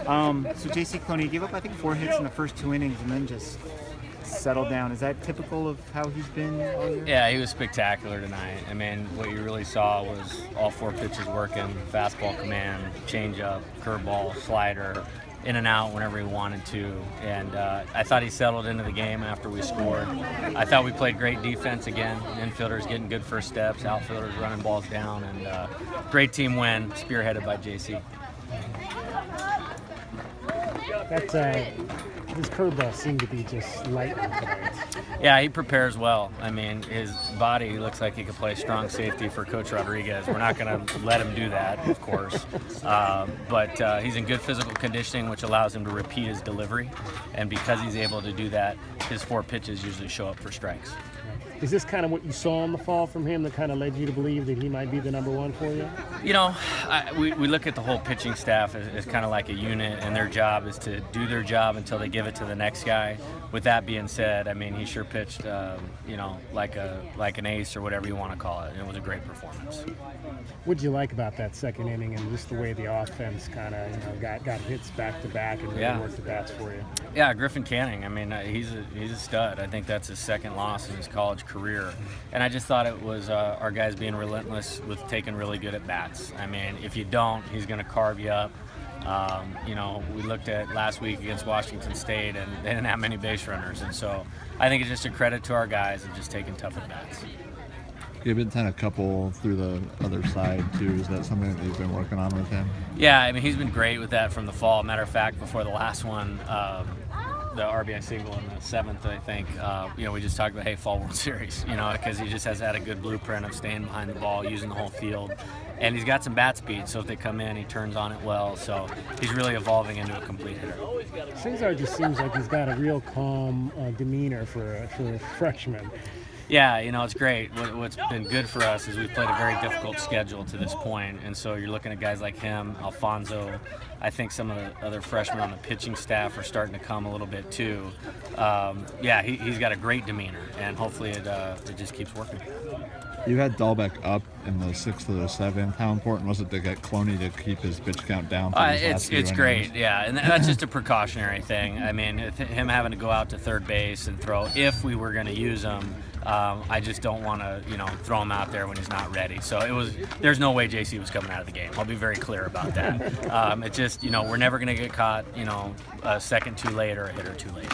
So J.C. Cloney gave up, I think, 4 hits in the first 2 innings and then just settled down. Is that typical of how he's been all year? Yeah, he was spectacular tonight. I mean, what you really saw was all 4 pitches working: fastball, command, changeup, curveball, slider, in and out whenever he wanted to. And I thought he settled into the game after we scored. I thought we played great defense again. Infielders getting good first steps, outfielders running balls down, and great team win, spearheaded by JC. His curveball seemed to be just lightning tonight. Yeah, he prepares well. I mean, his body looks like he could play strong safety for Coach Rodriguez. We're not going to let him do that, of course. But he's in good physical conditioning, which allows him to repeat his delivery. And because he's able to do that, his 4 pitches usually show up for strikes. Is this kind of what you saw in the fall from him that kind of led you to believe that he might be the number 1 for you? You know, we look at the whole pitching staff as kind of like a unit, and their job is to do their job until they give it to the next guy. With that being said, I mean, he sure pitched, like an ace or whatever you want to call it, and it was a great performance. What'd you like about that second inning and just the way the offense kind of got hits back to back and really worked the bats for you? Yeah, Griffin Canning. I mean, he's a stud. I think that's his 2nd loss in his college career, and I just thought it was our guys being relentless with taking really good at bats. I mean, if you don't, he's going to carve you up. We looked at last week against Washington State, and they didn't have many base runners, and so I think it's just a credit to our guys of just taking tough at bats. You've been sent a couple through the other side too. Is that something that you've been working on with him? Yeah, I mean, he's been great with that from the fall. Matter of fact, before the last one, the RBI single in the 7th, I think, we just talked about, hey, fall World Series, because he just has had a good blueprint of staying behind the ball, using the whole field. And he's got some bat speed, so if they come in, he turns on it well. So he's really evolving into a complete hitter. Cesar just seems like he's got a real calm demeanor for a freshman. Yeah, it's great. What's been good for us is we've played a very difficult schedule to this point, and so you're looking at guys like him, Alfonso. I think some of the other freshmen on the pitching staff are starting to come a little bit too. He's got a great demeanor, and hopefully it just keeps working. You had Dahlbeck up in the 6th or the 7th. How important was it to get Cloney to keep his pitch count down? It's great, yeah, and that's just a precautionary thing. I mean, him having to go out to 3rd base and throw, if we were going to use him, I just don't want to, throw him out there when he's not ready. So there's no way JC was coming out of the game. I'll be very clear about that. It's just, we're never going to get caught, a second too late or a hitter too late.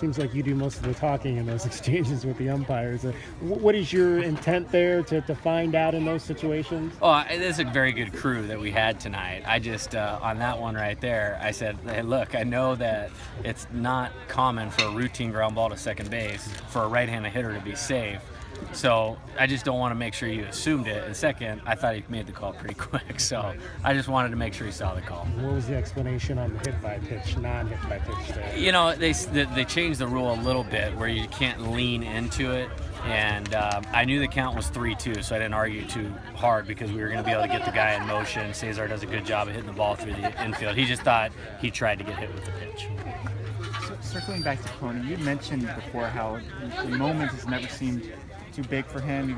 Seems like you do most of the talking in those exchanges with the umpires. What is your intent there to find out in those situations? Oh, it is a very good crew that we had tonight. I just, on that one right there, I said, hey, look, I know that it's not common for a routine ground ball to second base for a right-handed hitter to be safe. So I just don't want to make sure you assumed it. And second, I thought he made the call pretty quick. So I just wanted to make sure he saw the call. What was the explanation on the hit-by-pitch, non-hit-by-pitch there? They changed the rule a little bit where you can't lean into it. And I knew the count was 3-2, so I didn't argue too hard because we were going to be able to get the guy in motion. Cesar does a good job of hitting the ball through the infield. He just thought he tried to get hit with the pitch. Circling back to Cloney, you mentioned before how the moment has never seemed too big for him.